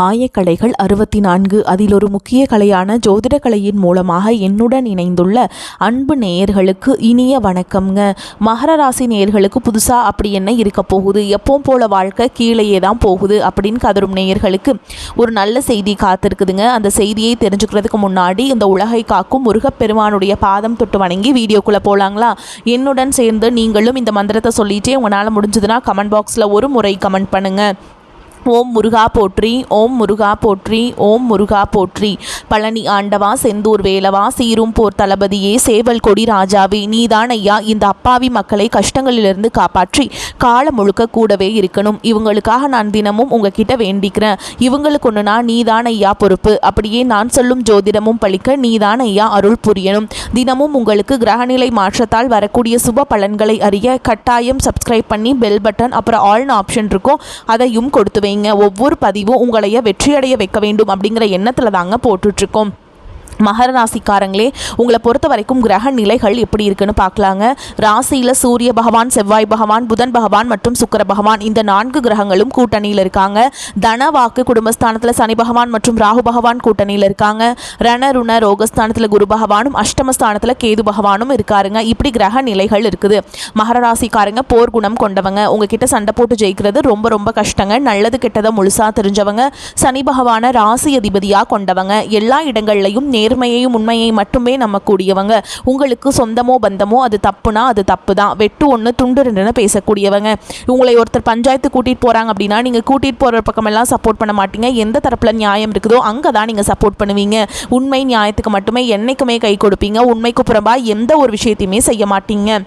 ஆயக்கலைகள் 64 அதில் ஒரு முக்கிய கலையான ஜோதிட கலையின் மூலமாக என்னுடன் இணைந்துள்ள அன்பு நேயர்களுக்கு இனிய வணக்கம்ங்க. மகர ராசி நேயர்களுக்கு புதுசாக அப்படி என்ன இருக்க போகுது, எப்பவும் போல வாழ்க்கை கீழேயே தான் போகுது அப்படின்னு கதரும் நேயர்களுக்கு ஒரு நல்ல செய்தி காத்திருக்குதுங்க. அந்த செய்தியை தெரிஞ்சுக்கிறதுக்கு முன்னாடி இந்த உலகை காக்கும் முருகப்பெருமானுடைய பாதம் தொட்டு வணங்கி வீடியோக்குள்ளே போகலாங்களா? என்னுடன் சேர்ந்து நீங்களும் இந்த மந்திரத்தை சொல்லிட்டே உங்களால் முடிஞ்சதுன்னா கமெண்ட் பாக்ஸில் ஒரு முறை கமெண்ட் பண்ணுங்கள். ஓம் முருகா போற்றி, ஓம் முருகா போற்றி, ஓம் முருகா போற்றி. பழனி ஆண்டவா, செந்தூர் வேலவா, சீரும் போர் தளபதியே, சேவல் கொடி ராஜாவே, நீதான் ஐயா இந்த அப்பாவி மக்களை கஷ்டங்களிலிருந்து காப்பாற்றி காலம் முழுக்க கூடவே இருக்கணும். இவங்களுக்காக நான் தினமும் உங்ககிட்ட வேண்டிக்கிறேன். இவங்களுக்கு ஒன்றுனா நீதான் ஐயா பொறுப்பு. அப்படியே நான் சொல்லும் ஜோதிடமும் பழிக்க நீதான் ஐயா அருள் புரியணும். தினமும் உங்களுக்கு கிரகநிலை மாற்றத்தால் வரக்கூடிய சுப பலன்களை அறிய கட்டாயம் சப்ஸ்கிரைப் பண்ணி பெல் பட்டன் அப்புறம் ஆல்னு ஆப்ஷன் இருக்கும், அதையும் கொடுத்து வைங்க. ஒவ்வொரு பதிவும் உங்களைய வெற்றியடைய வைக்க வேண்டும் அப்படிங்கிற எண்ணத்துல தாங்க போட்டுட்ருக்கோம். மகர ராசிக்காரங்களே, உங்களை பொறுத்த வரைக்கும் கிரக நிலைகள் எப்படி இருக்குன்னு பார்க்கலாங்க. ராசியில் சூரிய பகவான், செவ்வாய் பகவான், புதன் பகவான் மற்றும் சுக்கிர பகவான் இந்த 4 கிரகங்களும் கூட்டணியில் இருக்காங்க. தன வாக்கு குடும்பஸ்தானத்தில் சனி பகவான் மற்றும் ராகு பகவான் கூட்டணியில் இருக்காங்க. ரண ருண ரோகஸ்தானத்தில் குரு பகவானும் அஷ்டமஸ்தானத்தில் கேது பகவானும் இருக்காருங்க. இப்படி கிரக நிலைகள் இருக்குது. மகர ராசிக்காரங்க போர் குணம் கொண்டவங்க. உங்ககிட்ட சண்டை போட்டு ஜெயிக்கிறது ரொம்ப ரொம்ப கஷ்டங்க. நல்லது கெட்டதை முழுசா தெரிஞ்சவங்க. சனி பகவான ராசி அதிபதியாக கொண்டவங்க. எல்லா இடங்கள்லையும் நேர்மையையும் உண்மையை மட்டுமே நம்பக்கூடியவங்க. உங்களுக்கு சொந்தமோ பந்தமோ அது தப்புனா அது தப்பு தான், வெட்டு ஒன்று துண்டு ரெண்டுன்னு பேசக்கூடியவங்க. உங்களை ஒருத்தர் பஞ்சாயத்து கூட்டிகிட்டு போகிறாங்க அப்படின்னா நீங்கள் கூட்டிகிட்டு போகிற பக்கமெல்லாம் சப்போர்ட் பண்ண மாட்டீங்க. எந்த தரப்பில் நியாயம் இருக்குதோ அங்கே தான் நீங்கள் சப்போர்ட் பண்ணுவீங்க. உண்மை நியாயத்துக்கு மட்டுமே என்னைக்குமே கை கொடுப்பீங்க. உண்மைக்கு புறம்பாக எந்த ஒரு விஷயத்தையுமே செய்ய மாட்டீங்க.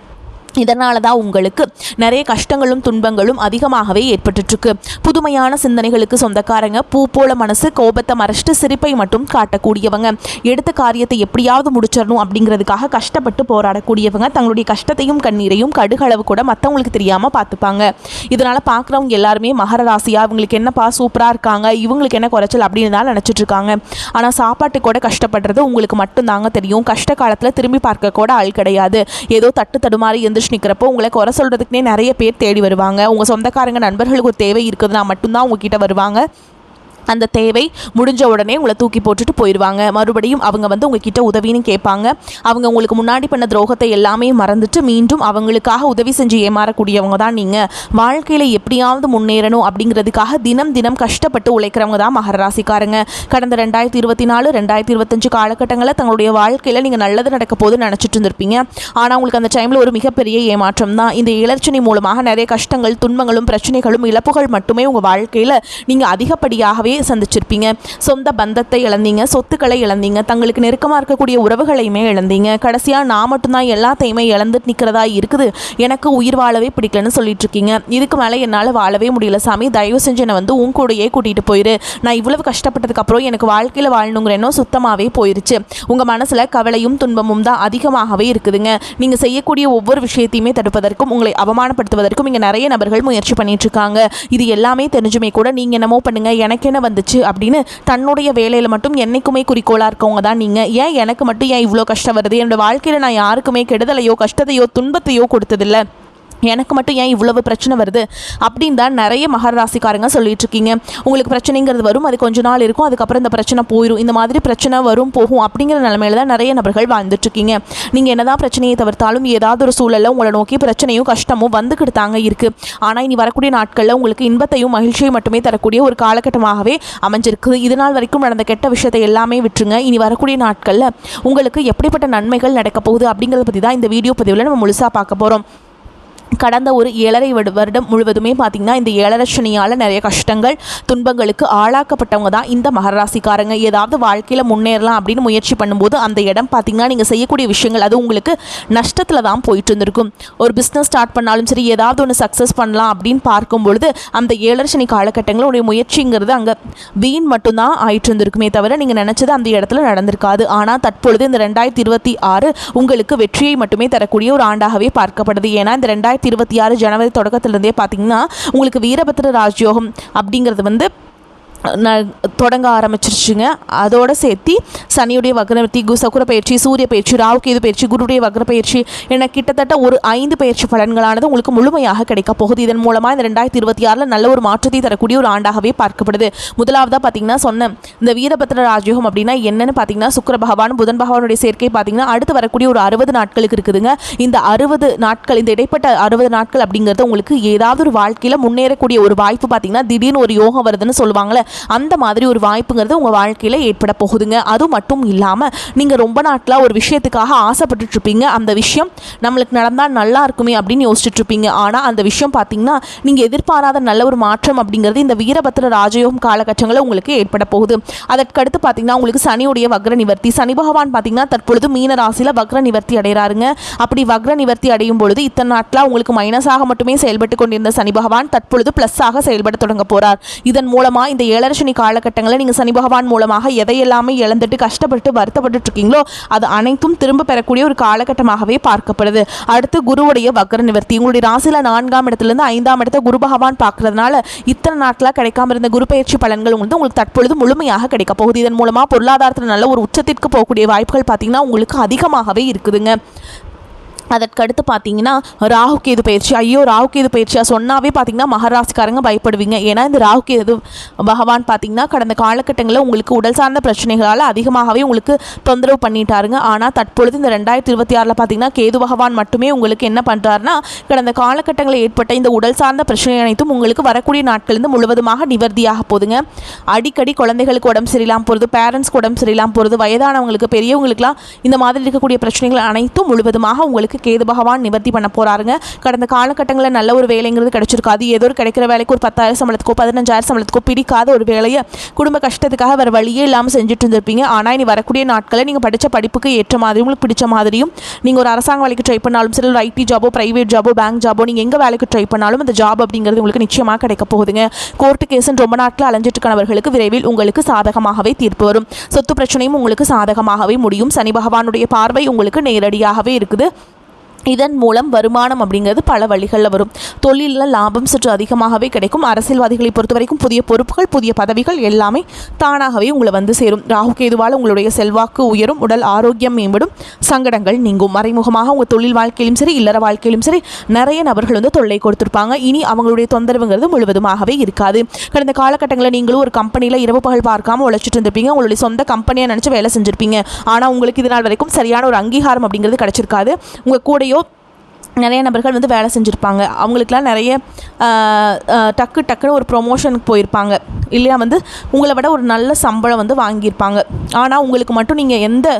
இதனால தான் உங்களுக்கு நிறைய கஷ்டங்களும் துன்பங்களும் அதிகமாகவே ஏற்பட்டுருக்கு. புதுமையான சிந்தனைகளுக்கு சொந்தக்காரங்க. பூ போல மனசு, கோபத்தை மறைச்சிட்டு சிரிப்பை மட்டும் காட்டக்கூடியவங்க. எடுத்த காரியத்தை எப்படியாவது முடிச்சிடணும் அப்படிங்கிறதுக்காக கஷ்டப்பட்டு போராடக்கூடியவங்க. தங்களுடைய கஷ்டத்தையும் கண்ணீரையும் கடுகளவு கூட மற்றவங்களுக்கு தெரியாமல் பார்த்துப்பாங்க. இதனால் பார்க்குறவங்க எல்லாருமே மகர ராசியா இவங்களுக்கு என்னப்பா சூப்பராக இருக்காங்க, இவங்களுக்கு என்ன குறைச்சல் அப்படின்னு தான் நினச்சிட்டு இருக்காங்க. ஆனால் சாப்பாட்டு கூட கஷ்டப்படுறது உங்களுக்கு மட்டும்தாங்க தெரியும். கஷ்ட காலத்தில் திரும்பி பார்க்க கூட ஆள் கிடையாது. ஏதோ தட்டு தடுமாறி நிற்கிறப்போ உங்களை குறை சொல்றதுக்குனே நிறைய பேர் தேடி வருவாங்க. உங்க சொந்தக்காரங்க நண்பர்களுக்கு ஒரு தேவை இருக்குதுன்னா மட்டும்தான் உங்ககிட்ட வருவாங்க. அந்த தேவை முடிஞ்ச உடனே உங்களை தூக்கி போட்டுட்டு போயிடுவாங்க. மறுபடியும் அவங்க உங்ககிட்ட உதவின்னு கேட்பாங்க. அவங்க உங்களுக்கு முன்னாடி பண்ண துரோகத்தை எல்லாமே மறந்துட்டு மீண்டும் அவங்களுக்காக உதவி செஞ்சு ஏமாறக்கூடியவங்க தான் நீங்கள். வாழ்க்கையில் எப்படியாவது முன்னேறணும் அப்படிங்கிறதுக்காக தினம் தினம் கஷ்டப்பட்டு உழைக்கிறவங்க தான் மகர ராசிக்காரங்க. கடந்த 2024 2025 காலகட்டங்களில் தங்களுடைய வாழ்க்கையில் நீங்கள் நல்லது நடக்க போது நினச்சிட்டு இருந்திருப்பீங்க. ஆனால் உங்களுக்கு அந்த டைமில் ஒரு மிகப்பெரிய ஏமாற்றம் தான். இந்த இளர்ச்சினி மூலமாக நிறைய கஷ்டங்கள், துன்பங்களும், பிரச்சனைகளும், இழப்புகள் மட்டுமே உங்கள் வாழ்க்கையில் நீங்கள் அதிகப்படியாகவே சந்திச்சிருப்பீங்க. சொந்த பந்தத்தை இழந்தீங்க, சொத்துக்களை இழந்தீங்க, தங்களுக்கு நெருக்கமாக இருக்கக்கூடிய உறவுகளையுமே இழந்தீங்க. கடைசியாக நான் மட்டும்தான் எல்லாத்தையுமே இழந்துட்டு நிற்கிறதா இருக்குது, எனக்கு உயிர் வாழவே பிடிக்கலன்னு சொல்லிட்டு இருக்கீங்க. இதுக்கு மேலே என்னால் வாழவே முடியல சாமி, தயவு செஞ்சு என்னை உன் கூடையே கூட்டிகிட்டு போயிரு. நான் இவ்வளவு கஷ்டப்பட்டதுக்கு அப்புறம் எனக்கு வாழ்க்கையில் வாழணுங்கிற எண்ணம் சுத்தமாகவே போயிருச்சு. உங்கள் மனசில் கவலையும் துன்பமும் தான் அதிகமாகவே இருக்குதுங்க. நீங்கள் செய்யக்கூடிய ஒவ்வொரு விஷயத்தையுமே தடுப்பதற்கும் உங்களை அவமானப்படுத்துவதற்கும் இங்கே நிறைய நபர்கள் முயற்சி பண்ணிட்டு இருக்காங்க. இது எல்லாமே தெரிஞ்சுமே கூட நீங்கள் என்னமோ பண்ணுங்க, எனக்கு என்ன வந்துச்சு அப்படின்னு தன்னுடைய வேலையில் மட்டும் என்னைக்குமே குறிக்கோளாக இருக்கவங்க தான் நீங்கள். ஏன் எனக்கு மட்டும் ஏன் இவ்வளோ கஷ்டம் வருது, என்னோட வாழ்க்கையில் நான் யாருக்குமே கெடுதலையோ கஷ்டத்தையோ துன்பத்தையோ கொடுத்ததில்லை, எனக்கு மட்டும் ஏன் இவ்வளவு பிரச்சனை வருது அப்படின்னு தான் நிறைய மகர ராசிக்காரங்க சொல்லிட்டு இருக்கீங்க. உங்களுக்கு பிரச்சனைங்கிறது வரும், அது கொஞ்ச நாள் இருக்கும், அதுக்கப்புறம் இந்த பிரச்சனை போயிடும். இந்த மாதிரி பிரச்சனை வரும் போகும் அப்படிங்கிற நிலைமையில தான் நிறைய நபர்கள் வாழ்ந்துட்டு இருக்கீங்க. நீங்கள் என்னதான் பிரச்சனையை தவிர்த்தாலும் ஏதாவது ஒரு சூழலில் உங்களை நோக்கி பிரச்சனையும் கஷ்டமும் வந்துக்கிட்டு தாங்க இருக்குது. ஆனால் இனி வரக்கூடிய நாட்களில் உங்களுக்கு இன்பத்தையும் மகிழ்ச்சியும் மட்டுமே தரக்கூடிய ஒரு காலகட்டமாகவே அமைஞ்சிருக்கு. இதனால் வரைக்கும் நடந்த கெட்ட விஷயத்தை எல்லாமே விட்டுருங்க. இனி வரக்கூடிய நாட்களில் உங்களுக்கு எப்படிப்பட்ட நன்மைகள் நடக்க போகுது அப்படிங்கிறத பற்றி தான் இந்த வீடியோ பதிவில் நம்ம முழுசாக பார்க்க போகிறோம். கடந்த ஒரு 7.5 வருடம் முழுவதுமே பார்த்திங்கன்னா இந்த 7.5 சனியால் நிறைய கஷ்டங்கள், துன்பங்களுக்கு ஆளாக்கப்பட்டவங்க தான் இந்த மகர ராசிக்காரங்க. ஏதாவது வாழ்க்கையில் முன்னேறலாம் அப்படின்னு முயற்சி பண்ணும்போது அந்த இடம் பார்த்திங்கன்னா நீங்கள் செய்யக்கூடிய விஷயங்கள் அது உங்களுக்கு நஷ்டத்தில் தான் போயிட்டு இருந்திருக்கும். ஒரு பிஸ்னஸ் ஸ்டார்ட் பண்ணாலும் சரி, ஏதாவது ஒன்று சக்ஸஸ் பண்ணலாம் அப்படின்னு பார்க்கும்பொழுது அந்த 7.5 சனி காலகட்டங்களில் உடைய முயற்சிங்கிறது அங்கே வீண் மட்டும்தான் ஆயிட்டு இருந்திருக்குமே தவிர நீங்கள் நினச்சது அந்த இடத்துல நடந்திருக்காது. ஆனால் தற்பொழுது இந்த 2026 உங்களுக்கு வெற்றியை மட்டுமே தரக்கூடிய ஒரு ஆண்டாகவே பார்க்கப்படுது. ஏன்னா இந்த 2026 ஜனவரி தொடக்கத்திலிருந்தே பார்த்தீங்கன்னா உங்களுக்கு வீரபத்திர ராஜயோகம் அப்படிங்கிறது தொடங்க ஆரம்பிச்சிருச்சுங்க. அதோடு சேர்த்து சனியுடைய வக்ரவர்த்தி, சகுர பயிற்சி, சூரிய பயிற்சி, ராகுகேது பயிற்சி, குருடைய வக்ர பயிற்சி என கிட்டத்தட்ட ஒரு 5 பயிற்சி பலன்களானது உங்களுக்கு முழுமையாக கிடைக்க போகுது. இதன் மூலமாக இந்த 2026 நல்ல ஒரு மாற்றத்தை தரக்கூடிய ஒரு ஆண்டாகவே பார்க்கப்படுது. முதலாவதாக பார்த்தீங்கன்னா சொன்ன இந்த வீரபத்ர ராஜயோகம் அப்படின்னா என்னன்னு பார்த்தீங்கன்னா சுக்கிர பகவான் புதன் பகவானுடைய சேர்க்கை பார்த்தீங்கன்னா அடுத்து வரக்கூடிய ஒரு 60 நாட்களுக்கு இருக்குதுங்க. இந்த 60 நாட்கள், இந்த இடைப்பட்ட 60 நாட்கள் அப்படிங்கிறது உங்களுக்கு ஏதாவது ஒரு வாழ்க்கையில் முன்னேறக்கூடிய ஒரு வாய்ப்பு பார்த்தீங்கன்னா திடீர்னு ஒரு யோகம் வருதுன்னு சொல்லுவாங்களே, அந்த மாதிரி ஒரு வாய்ப்புங்கிறது உங்கள் வாழ்க்கையில் ஏற்பட போகுதுங்க. அது மட்டும் இல்லாமல் நீங்கள் ரொம்ப நாட்களாக ஒரு விஷயத்துக்காக ஆசைப்பட்டுட்ருப்பீங்க. அந்த விஷயம் நம்மளுக்கு நடந்தால் நல்லா இருக்குமே அப்படின்னு யோசிச்சுட்ருப்பீங்க. ஆனால் அந்த விஷயம் பார்த்தீங்கன்னா நீங்கள் எதிர்பாராத நல்ல ஒரு மாற்றம் அப்படிங்கிறது இந்த வீரபத்ர ராஜயோகம் காலகட்டங்களில் உங்களுக்கு ஏற்பட போகுது. அதற்கடுத்து பார்த்தீங்கன்னா உங்களுக்கு சனியுடைய வக்ர நிவர்த்தி, சனி பகவான் பார்த்தீங்கன்னா தற்பொழுது மீன ராசியில் வக்ர நிவர்த்தி அடைகிறாருங்க. அப்படி வக்ர நிவர்த்தி அடையும் பொழுது இத்தனை நாட்களாக உங்களுக்கு மைனஸாக மட்டுமே செயல்பட்டு கொண்டிருந்த சனி பகவான் தற்பொழுது ப்ளஸ்ஸாக செயல்பட தொடங்க போகிறார். இதன் மூலமாக இந்த 7 சனி காலகட்டங்களில் நீங்கள் சனி பகவான் மூலமாக எதையெல்லாமே இழந்துட்டு கஷ்டப்பட்டு வருத்தப்பட்டு இருக்கீங்களோ அது அனைத்தும் திரும்ப பெறக்கூடிய ஒரு காலகட்டமாகவே பார்க்கப்படுது. அடுத்து குருவுடைய வக்ர நிவர்த்தி, உங்களுடைய ராசியில் 4ஆம் இடத்துலேருந்து 5ஆம் இடத்தை குரு பகவான் பார்க்கறதுனால இத்தனை நாட்களாக கிடைக்காம இருந்த குரு பயிற்சி பலன்கள் உங்களுக்கு தற்பொழுது முழுமையாக கிடைக்க போகுது. இதன் மூலமாக பொருளாதாரத்தில் நல்ல ஒரு உச்சத்திற்கு போகக்கூடிய வாய்ப்புகள் பார்த்தீங்கன்னா உங்களுக்கு அதிகமாகவே இருக்குதுங்க. அதற்கடுத்து பார்த்தீங்கன்னா ராகுகேது பயிற்சி. ஐயோ ராகுகேது பயிற்சியாக சொன்னாவே பார்த்தீங்கன்னா மகராசிக்காரங்க பயப்படுவீங்க. ஏன்னா இந்த ராகுகேது பகவான் பார்த்தீங்கன்னா கடந்த காலகட்டங்களில் உங்களுக்கு உடல் சார்ந்த பிரச்சனைகளால் அதிகமாகவே உங்களுக்கு தொந்தரவு பண்ணிட்டாருங்க. ஆனால் தற்பொழுது இந்த 2026 பார்த்தீங்கன்னா கேது பகவான் மட்டுமே உங்களுக்கு என்ன பண்ணுறாருன்னா கடந்த காலகட்டங்களில் ஏற்பட்ட இந்த உடல் சார்ந்த பிரச்சனை அனைத்தும் உங்களுக்கு வரக்கூடிய நாட்களிலிருந்து முழுவதுமாக நிவர்த்தியாக போகுதுங்க. அடிக்கடி குழந்தைகளுக்கு உடம்பு சரியில்லாமல் போகிறது, பேரண்ட்ஸ்க்கு உடம்பு சரியில்லாமல் போகிறது, வயதானவங்களுக்கு பெரியவங்களுக்குலாம் இந்த மாதிரி இருக்கக்கூடிய பிரச்சனைகள் அனைத்தும் முழுவதுமாக உங்களுக்கு கேது பகவான் நிவர்த்தி பண்ண போறாருங்க. கடந்த காலகட்டங்களில் நல்ல ஒரு வேலைங்கிறது கிடைச்சிருக்காது. ஏதோ ஒரு கிடைக்கிற வேலைக்கு ஒரு 10,000 சம்பளத்துக்கோ 15,000 சம்பளத்துக்கோ பிடிக்காத ஒரு வேலையை குடும்ப கஷ்டத்துக்காக வேறு வழியே இல்லாமல் செஞ்சுட்டு இருந்திருப்பீங்க. ஆனால் இனி வரக்கூடிய நாட்களில் நீங்கள் படித்த படிப்புக்கு ஏற்ற மாதிரியும் உங்களுக்கு பிடிச்ச மாதிரியும் நீங்கள் ஒரு அரசாங்க வேலைக்கு ட்ரை பண்ணாலும் சரி, ஒரு ஐடி ஜாபோ, பிரைவேட் ஜாபோ, பேங்க் ஜாபோ, நீங்கள் எங்கே வேலைக்கு ட்ரை பண்ணாலும் அந்த ஜாப் அப்படிங்கிறது உங்களுக்கு நிச்சயமாக கிடைக்க போகுதுங்க. கோர்ட்டு கேஸுன்னு ரொம்ப நாட்கள் அலைஞ்சிட்டு இருக்கிறவர்களுக்கு விரைவில் உங்களுக்கு சாதகமாகவே தீர்ப்பு வரும். சொத்து பிரச்சனையும் உங்களுக்கு சாதகமாகவே முடியும். சனி பகவானுடைய பார்வை உங்களுக்கு நேரடியாகவே இருக்குது. இதன் மூலம் வருமானம் அப்படிங்கிறது பல வழிகளில் வரும். தொழிலில் லாபம் சற்று அதிகமாகவே கிடைக்கும். அரசியல்வாதிகளை பொறுத்த வரைக்கும் புதிய பொறுப்புகள், புதிய பதவிகள் எல்லாமே தானாகவே உங்களை வந்து சேரும். ராகுகேதுவால் உங்களுடைய செல்வாக்கு உயரும், உடல் ஆரோக்கியம் மேம்படும், சங்கடங்கள் நீங்கும். மறைமுகமாக உங்கள் தொழில் வாழ்க்கையிலும் சரி, இல்லற வாழ்க்கையிலும் சரி நிறைய நபர்கள் வந்து தொல்லை கொடுத்துருப்பாங்க. இனி அவங்களுடைய தொந்தரவுங்கிறது முழுவதுமாகவே இருக்காது. கடந்த காலகட்டங்களில் நீங்களும் ஒரு கம்பெனியில் இரவு பகல் பார்க்காம உழைச்சிட்டு இருந்திருப்பீங்க. உங்களுடைய சொந்த கம்பெனியை நினச்சி வேலை செஞ்சுருப்பீங்க. ஆனால் உங்களுக்கு இது நாள் வரைக்கும் சரியான ஒரு அங்கீகாரம் அப்படிங்கிறது கிடைச்சிருக்காது. உங்கள் கூடையோ நிறைய நபர்கள் வந்து வேலை செஞ்சுருப்பாங்க. அவங்களுக்குலாம் நிறைய டக்குன்னு ஒரு ப்ரொமோஷனுக்கு போயிருப்பாங்க இல்லையா, வந்து உங்களை விட ஒரு நல்ல சம்பளம் வந்து வாங்கியிருப்பாங்க. ஆனால் உங்களுக்கு மட்டும் நீங்கள் எந்த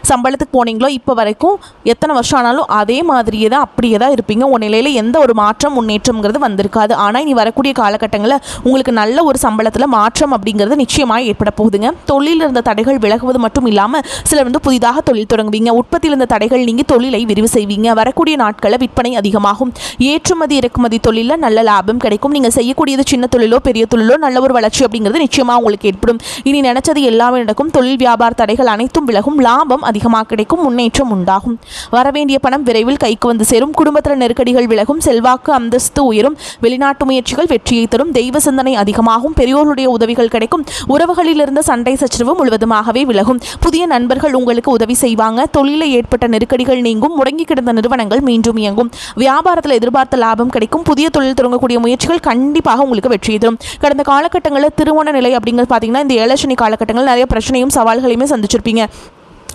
சம்பளத்துக்கு போனீங்களோ இப்போ வரைக்கும் எத்தனை வருஷம் ஆனாலும் அதே மாதிரியே தான் அப்படியே தான் இருப்பீங்க. உங்கள் நிலையில் எந்த ஒரு மாற்றம் முன்னேற்றம்ங்கிறது வந்திருக்காது. ஆனால் இனி வரக்கூடிய காலகட்டங்களில் உங்களுக்கு நல்ல ஒரு சம்பளத்தில் மாற்றம் அப்படிங்கிறது நிச்சயமாக ஏற்பட போகுதுங்க. தொழிலில் இருந்த தடைகள் விலகுவது மட்டும் இல்லாமல் சிலர் வந்து புதிதாக தொழில் தொடங்குவீங்க. உற்பத்தியில் இருந்த தடைகள் நீங்கள் தொழிலை விரிவு செய்வீங்க. வரக்கூடிய நாட்களில் விற்பனை அதிகமாகும். ஏற்றுமதி இறக்குமதி தொழிலில் நல்ல லாபம் கிடைக்கும். நீங்கள் செய்யக்கூடியது சின்ன தொழிலோ பெரிய தொழிலோ நல்ல ஒரு வளர்ச்சி அப்படிங்கிறது நிச்சயமாக உங்களுக்கு ஏற்படும். இனி நினைச்சது எல்லாமே நடக்கும். தொழில் வியாபார தடைகள் அனைத்தும் விலகும். லாபம் அதிகமாக கிடைக்கும். முன்னேற்றம் உண்டாகும். வரவேண்டிய பணம் விரைவில் கைக்கு வந்து சேரும். குடும்பத்தில் நெருக்கடிகள் விலகும். செல்வாக்கு அந்தஸ்து உயரும். வெளிநாட்டு முயற்சிகள் வெற்றியை தரும். தெய்வ சிந்தனை அதிகமாகும். பெரியோருடைய உதவிகள் கிடைக்கும். உறவுகளில் இருந்த சண்டை சச்சரவு முழுவதுமாகவே விலகும். புதிய நண்பர்கள் உங்களுக்கு உதவி செய்வாங்க. தொழிலில் ஏற்பட்ட நெருக்கடிகள் நீங்கும். முடங்கி கிடந்த நிறுவனங்கள் மீண்டும் இயங்கும். வியாபாரத்தில் எதிர்பார்த்த லாபம் கிடைக்கும். புதிய தொழில் தொடங்கக்கூடிய முயற்சிகள் கண்டிப்பாக உங்களுக்கு வெற்றியை தரும். கடந்த காலகட்டங்களில் திருமண நிலை அப்படிங்கிறது பார்த்தீங்கன்னா இந்த 7 சனி காலகட்டங்கள் நிறைய பிரச்சனையும் சவால்களையுமே சந்திச்சிருப்பீங்க.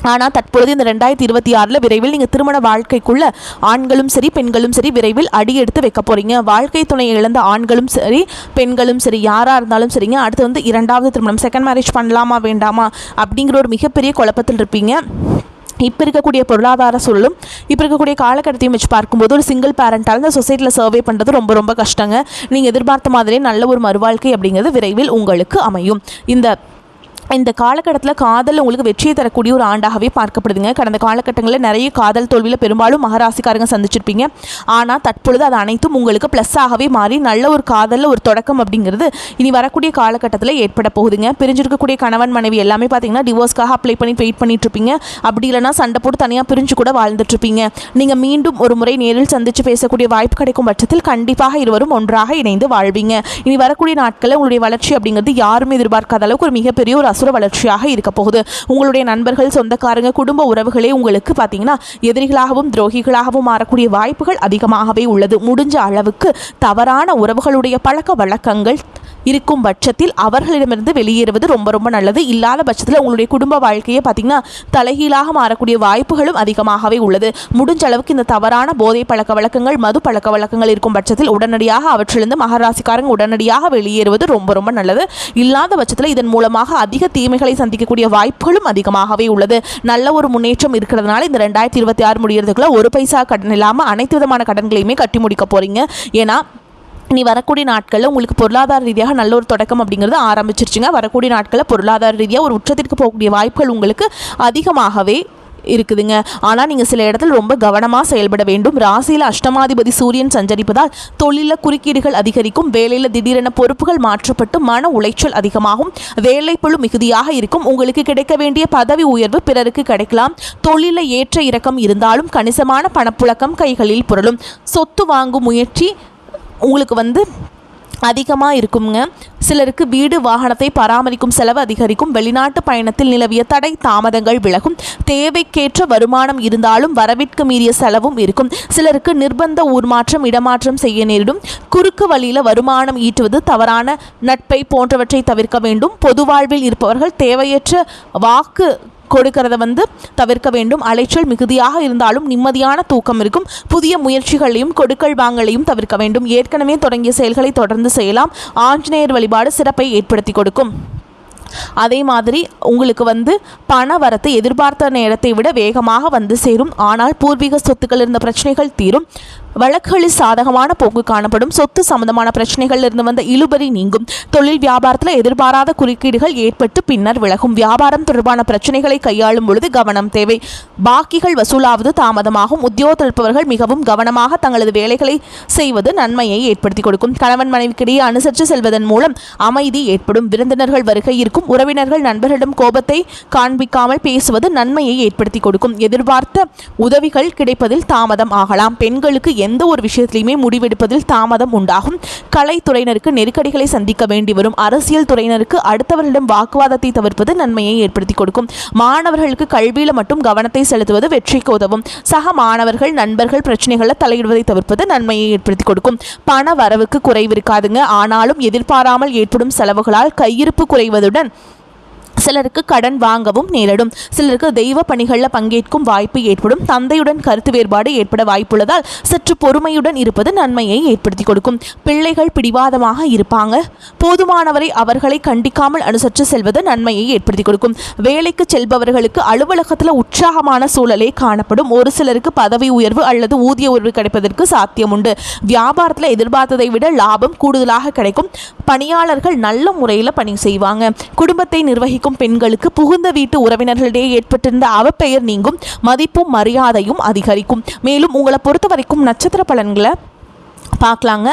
ஆனால் தற்பொழுது இந்த 2026 விரைவில் நீங்கள் திருமண வாழ்க்கைக்குள்ள ஆண்களும் சரி பெண்களும் சரி விரைவில் அடி எடுத்து வைக்க போகிறீங்க. வாழ்க்கை துணையை இழந்த ஆண்களும் சரி பெண்களும் சரி யாராக இருந்தாலும் சரிங்க அடுத்து வந்து 2வது திருமணம், செகண்ட் மேரேஜ் பண்ணலாமா வேண்டாமா அப்படிங்கிற ஒரு மிகப்பெரிய குழப்பத்தில் இருப்பீங்க. இப்போ இருக்கக்கூடிய பொருளாதார சூழலும் இப்போ இருக்கக்கூடிய காலகட்டத்தையும் வச்சு பார்க்கும்போது ஒரு சிங்கிள் பேரண்டால் இந்த சொசைட்டியில் சர்வே பண்ணுறது ரொம்ப ரொம்ப கஷ்டங்க. நீங்கள் எதிர்பார்த்த மாதிரியே நல்ல ஒரு மறுவாழ்க்கை அப்படிங்கிறது விரைவில் உங்களுக்கு அமையும். இந்த இந்த காலகட்டத்தில் காதல் உங்களுக்கு வெற்றியை தரக்கூடிய ஒரு ஆண்டாகவே பார்க்கப்படுதுங்க. கடந்த காலகட்டங்களில் நிறைய காதல் தோல்வியில் பெரும்பாலும் மகராசிக்காரங்க சந்திச்சிருப்பீங்க. ஆனால் தற்பொழுது அது அனைத்தும் உங்களுக்கு ப்ளஸ்ஸாகவே மாறி நல்ல ஒரு காதலில் ஒரு தொடக்கம் அப்படிங்கிறது இனி வரக்கூடிய காலகட்டத்தில் ஏற்பட போகுதுங்க. பிரிஞ்சிருக்கக்கூடிய கணவன் மனைவி எல்லாமே பார்த்தீங்கன்னா டிவோர்ஸ்க்காக அப்ளை பண்ணி வெயிட் பண்ணிட்டுருப்பீங்க. அப்படி இல்லைனா சண்டை போட்டு தனியாக பிரிஞ்சு கூட வாழ்ந்துட்டுருப்பீங்க. நீங்கள் மீண்டும் ஒரு முறை நேரில் சந்தித்து பேசக்கூடிய வாய்ப்பு கிடைக்கும் பட்சத்தில் கண்டிப்பாக இருவரும் ஒன்றாக இணைந்து வாழ்வீங்க. இனி வரக்கூடிய நாட்களில் உங்களுடைய வளர்ச்சி அப்படிங்கிறது யாருமே எதிர்பார்க்காத அளவுக்கு ஒரு மிகப்பெரிய ஒரு அசுர வளர்ச்சியாக இருக்க போகுது. உங்களுடைய நண்பர்கள், சொந்தக்காரங்க, குடும்ப உறவுகளே உங்களுக்கு பார்த்தீங்கன்னா எதிரிகளாகவும் துரோகிகளாகவும் மாறக்கூடிய வாய்ப்புகள் அதிகமாகவே உள்ளது. முடிஞ்ச அளவுக்கு தவறான உறவுகளுடைய பழக்க வழக்கங்கள் இருக்கும் பட்சத்தில் அவர்களிடமிருந்து வெளியேறுவது ரொம்ப ரொம்ப நல்லது. இல்லாத பட்சத்தில் உங்களுடைய குடும்ப வாழ்க்கையை பார்த்தீங்கன்னா தலைகீழாக மாறக்கூடிய வாய்ப்புகளும் அதிகமாகவே உள்ளது. முடிஞ்ச அளவுக்கு இந்த தவறான போதை பழக்க வழக்கங்கள், மது பழக்க வழக்கங்கள் இருக்கும் பட்சத்தில் உடனடியாக அவற்றிலிருந்து மகராசிக்காரங்க உடனடியாக வெளியேறுவது ரொம்ப ரொம்ப நல்லது. இல்லாத பட்சத்தில் இதன் மூலமாக அதிக தீமைகளை சந்திக்கக்கூடிய வாய்ப்புகளும் அதிகமாகவே உள்ளது. நல்ல ஒரு முன்னேற்றம் இருக்கிறதுனால இந்த 2026 முடியறதுக்குள்ள ஒரு பைசா கடன் இல்லாமல் அனைத்து விதமான கடன்களையுமே கட்டி முடிக்க போறீங்க. ஏன்னா இனி வரக்கூடிய நாட்களில் உங்களுக்கு பொருளாதார ரீதியாக நல்ல ஒரு தொடக்கம் அப்படிங்கிறது ஆரம்பிச்சிருச்சுங்க. வரக்கூடிய நாட்களில் பொருளாதார ரீதியாக ஒரு உச்சத்திற்கு போகக்கூடிய வாய்ப்புகள் உங்களுக்கு அதிகமாகவே இருக்குதுங்க. ஆனால் நீங்கள் சில இடத்துல ரொம்ப கவனமாக செயல்பட வேண்டும். ராசியில் அஷ்டமாதிபதி சூரியன் சஞ்சரிப்பதால் தொழிலில் குறுக்கீடுகள் அதிகரிக்கும். வேலையில் திடீரென பொறுப்புகள் மாற்றப்பட்டு மன உளைச்சல் அதிகமாகும். வேலைப்பளு மிகுதியாக இருக்கும். உங்களுக்கு கிடைக்க வேண்டிய பதவி உயர்வு பிறருக்கு கிடைக்கலாம். தொழிலில் ஏற்ற இறக்கம் இருந்தாலும் கணிசமான பணப்புழக்கம் கைகளில் புரளும். சொத்து வாங்கும் முயற்சி உங்களுக்கு அதிகமாக இருக்குங்க. சிலருக்கு வீடு வாகனத்தை பராமரிக்கும் செலவு அதிகரிக்கும். வெளிநாட்டு பயணத்தில் நிலவிய தடை தாமதங்கள் விலகும். தேவைக்கேற்ற வருமானம் இருந்தாலும் வரவிற்கு மீறிய செலவும் இருக்கும். சிலருக்கு நிர்பந்த ஊர்மாற்றம், இடமாற்றம் செய்ய நேரிடும். குறுக்கு வழியில் வருமானம் ஈட்டுவது, தவறான நட்பை போன்றவற்றை தவிர்க்க வேண்டும். பொது வாழ்வில் இருப்பவர்கள் தேவையற்ற வாக்கு கொடுக்கறத தவிர்க்க வேண்டும். அலைச்சல் மிகுதியாக இருந்தாலும் நிம்மதியான தூக்கம் இருக்கும். புதிய முயற்சிகளையும் கொடுக்கல் வாங்கலையும் தவிர்க்க வேண்டும். ஏற்கனவே தொடங்கிய செயல்களை தொடர்ந்து செய்யலாம். ஆஞ்சநேயர் வழிபாடு சிறப்பை ஏற்படுத்தி கொடுக்கும். அதே மாதிரி உங்களுக்கு பண வரத்து எதிர்பார்த்த நேரத்தை விட வேகமாக சேரும். ஆனால் பூர்வீக சொத்துக்கள் இருந்த பிரச்சனைகள் தீரும். வழக்குகளில் சாதகமான போக்கு காணப்படும். சொத்து சம்பந்தமான பிரச்சனைகள் இருந்து வந்த இழுபறி நீங்கும். தொழில் வியாபாரத்தில் எதிர்பாராத குறுக்கீடுகள் ஏற்பட்டு பின்னர் விலகும். வியாபாரம் தொடர்பான பிரச்சனைகளை கையாளும் பொழுது கவனம் தேவை. பாக்கிகள் வசூலாவது தாமதமாகும். உத்தியோகத்தில் இருப்பவர்கள் மிகவும் கவனமாக தங்களது வேலைகளை செய்வது நன்மையை ஏற்படுத்தி கொடுக்கும். கணவன் மனைவிக்கிடையே அனுசரித்து செல்வதன் மூலம் அமைதி ஏற்படும். விருந்தினர்கள் வருகை இருக்கும். உறவினர்கள் நண்பர்களிடம் கோபத்தை காண்பிக்காமல் பேசுவது நன்மையை ஏற்படுத்தி கொடுக்கும். எதிர்பார்த்த உதவிகள் கிடைப்பதில் தாமதம் ஆகலாம். பெண்களுக்கு எந்த ஒரு விஷயத்திலையுமே முடிவெடுப்பதில் தாமதம் உண்டாகும். கலைத்துறையினருக்கு நெருக்கடிகளை சந்திக்க வேண்டி வரும். அரசியல் துறையினருக்கு அடுத்தவர்களிடம் வாக்குவாதத்தை தவிர்ப்பது நன்மையை ஏற்படுத்தி கொடுக்கும். மாணவர்களுக்கு கல்வியில் மட்டும் கவனத்தை செலுத்துவது வெற்றிக்கு உதவும். சக மாணவர்கள், நண்பர்கள் பிரச்சனைகளில் தலையிடுவதை தவிர்ப்பது நன்மையை ஏற்படுத்தி கொடுக்கும். பண வரவுக்கு குறைவு இருக்காதுங்க. ஆனாலும் எதிர்பாராமல் ஏற்படும் செலவுகளால் கையிருப்பு குறைவதுடன் சிலருக்கு கடன் வாங்கவும் நேரிடும். சிலருக்கு தெய்வ பணிகளில் பங்கேற்கும் வாய்ப்பு ஏற்படும். தந்தையுடன் கருத்து வேறுபாடு ஏற்பட வாய்ப்புள்ளதால் சற்று பொறுமையுடன் இருப்பது நன்மையை ஏற்படுத்தி கொடுக்கும். பிள்ளைகள் பிடிவாதமாக இருப்பாங்க. போதுமானவரை அவர்களை கண்டிக்காமல் அனுசரித்து செல்வது நன்மையை ஏற்படுத்தி கொடுக்கும். வேலைக்கு செல்பவர்களுக்கு அலுவலகத்தில் உற்சாகமான சூழலே காணப்படும். ஒரு சிலருக்கு பதவி உயர்வு அல்லது ஊதிய உயர்வு கிடைப்பதற்கு சாத்தியம் உண்டு. வியாபாரத்தில் எதிர்பார்த்ததை விட லாபம் கூடுதலாக கிடைக்கும். பணியாளர்கள் நல்ல முறையில் பணி செய்வாங்க. குடும்பத்தை நிர்வகிக்கும் பெண்களுக்கு புகுந்த வீட்டு உறவினர்களிடையே ஏற்பட்டிருந்த அவப்பெயர் நீங்கும். மதிப்பும் மரியாதையும் அதிகரிக்கும். மேலும் உங்களை பொறுத்த வரைக்கும் நட்சத்திர பலன்களை பார்க்கலாங்க.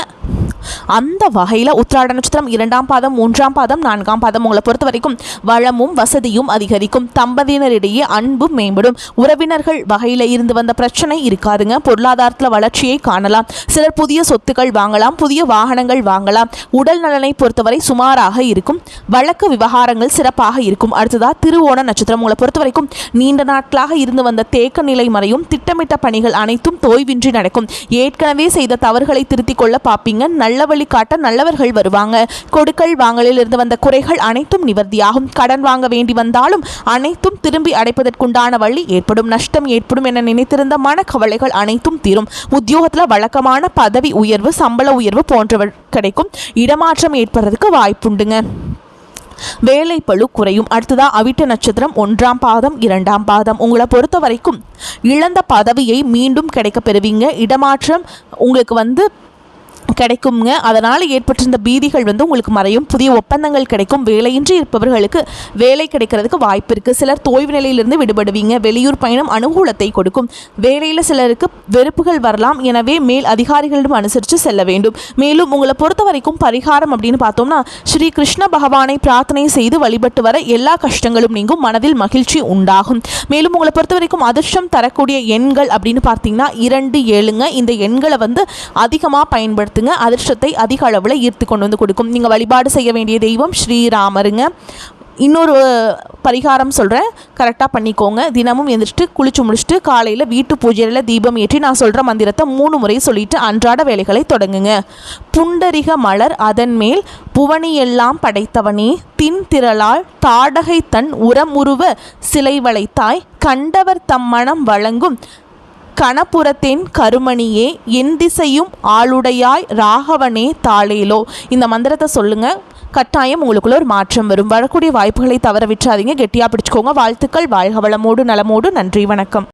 அந்த வகையில் உத்திராட நட்சத்திரம் 2ஆம் பாதம், 3ஆம் பாதம், 4ஆம் பாதம் உங்களை பொறுத்த வரைக்கும் வளமும் வசதியும் அதிகரிக்கும். தம்பதியினரிடையே அன்பும் மேம்படும். உறவினர்கள் வகையில் இருந்து வந்த பிரச்சனை இருக்காதுங்க. பொருளாதாரத்தில் வளர்ச்சியை காணலாம். சிலர் புதிய சொத்துக்கள் வாங்கலாம். புதிய வாகனங்கள் வாங்கலாம். உடல் நலனை பொறுத்தவரை சுமாராக இருக்கும். வழக்கு விவகாரங்கள் சிறப்பாக இருக்கும். அடுத்ததாக திருவோண நட்சத்திரம் உங்களை பொறுத்த வரைக்கும் நீண்ட நாட்களாக இருந்து வந்த தேக்க நிலை மறையும். திட்டமிட்ட பணிகள் அனைத்தும் தோய்வின்றி நடக்கும். ஏற்கனவே செய்த தவறுகளை திருத்திக் கொள்ள பார்ப்பீங்க. நல்ல வழி காட்ட நல்லவர்கள் வருவாங்க. கொடுக்கல் வாங்கலில் இருந்து வந்த குறைகள் அனைத்தும் நிவர்த்தியாகும். கடன் வாங்க வேண்டி வந்தாலும் அனைத்தும் திரும்பி அடைப்பதற்குண்டான வழி ஏற்படும். நஷ்டம் ஏற்படும் என நினைத்திருந்த மனக்கவலைகள் அனைத்தும் தீரும். உத்தியோகத்தில் வழக்கமான பதவி உயர்வு, சம்பள உயர்வு போன்றவை கிடைக்கும். இடமாற்றம் ஏற்படுறதுக்கு வாய்ப்புண்டுங்க. வேலை பளு குறையும். அடுத்ததா அவிட்ட நட்சத்திரம் 1ஆம் பாதம், 2ஆம் பாதம் உங்களை பொறுத்த வரைக்கும் இழந்த பதவியை மீண்டும் கிடைக்க பெறுவீங்க. இடமாற்றம் உங்களுக்கு கிடைக்குங்க. அதனால் ஏற்பட்டிருந்த பீதிகள் உங்களுக்கு மறையும். புதிய ஒப்பந்தங்கள் கிடைக்கும். வேலையின்றி இருப்பவர்களுக்கு வேலை கிடைக்கிறதுக்கு வாய்ப்பு இருக்குது. சிலர் தோய்வு நிலையிலிருந்து விடுபடுவீங்க. வெளியூர் பயணம் அனுகூலத்தை கொடுக்கும். வேலையில் சிலருக்கு வெறுப்புகள் வரலாம். எனவே மேல் அதிகாரிகளிடம் அனுசரித்து செல்ல வேண்டும். மேலும் உங்களை பொறுத்த வரைக்கும் பரிகாரம் அப்படின்னு பார்த்தோம்னா, ஸ்ரீ கிருஷ்ண பகவானை பிரார்த்தனை செய்து வழிபட்டு வர எல்லா கஷ்டங்களும் நீங்கும். மனதில் மகிழ்ச்சி உண்டாகும். மேலும் உங்களை பொறுத்த வரைக்கும் அதிர்ஷ்டம் தரக்கூடிய எண்கள் அப்படின்னு பார்த்தீங்கன்னா 2, 7ங்க. இந்த எண்களை அதிகமாக பயன்படுத்துங்க. அதிர்ஷ்டத்தை அதிக அளவில் ஈர்த்து கொண்டு வந்து கொடுக்கும். நீங்கள் வழிபாடு செய்ய வேண்டிய தெய்வம் ஸ்ரீராமருங்க. இன்னொரு பரிகாரம் சொல்கிறேன், கரெக்டாக பண்ணிக்கோங்க. தினமும் எழுந்திரிச்சிட்டு குளிச்சு முடிச்சுட்டு காலையில் வீட்டு பூஜையில் தீபம் ஏற்றி நான் சொல்கிற மந்திரத்தை 3 முறை சொல்லிட்டு அன்றாட வேலைகளை தொடங்குங்க. புண்டரிக மலர் அதன் மேல் புவனியெல்லாம் படைத்தவனே, தின் திரளால் தாடகை தன் உரமுருவ சிலை வளைத்தாய், கண்டவர் தம் மனம் வழங்கும் கணபுரத்தின் கருமணியே, என் திசையும் ஆளுடையாய் ராகவனே தாளேலோ. இந்த மந்திரத்தை சொல்லுங்கள். கட்டாயம் உங்களுக்குள்ள ஒரு மாற்றம் வரும். வரக்கூடிய வாய்ப்புகளை தவற விட்டுறாதீங்க. கெட்டியாக பிடிச்சிக்கோங்க. வாழ்த்துக்கள். வாழ்க வளமோடு நலமோடு. நன்றி, வணக்கம்.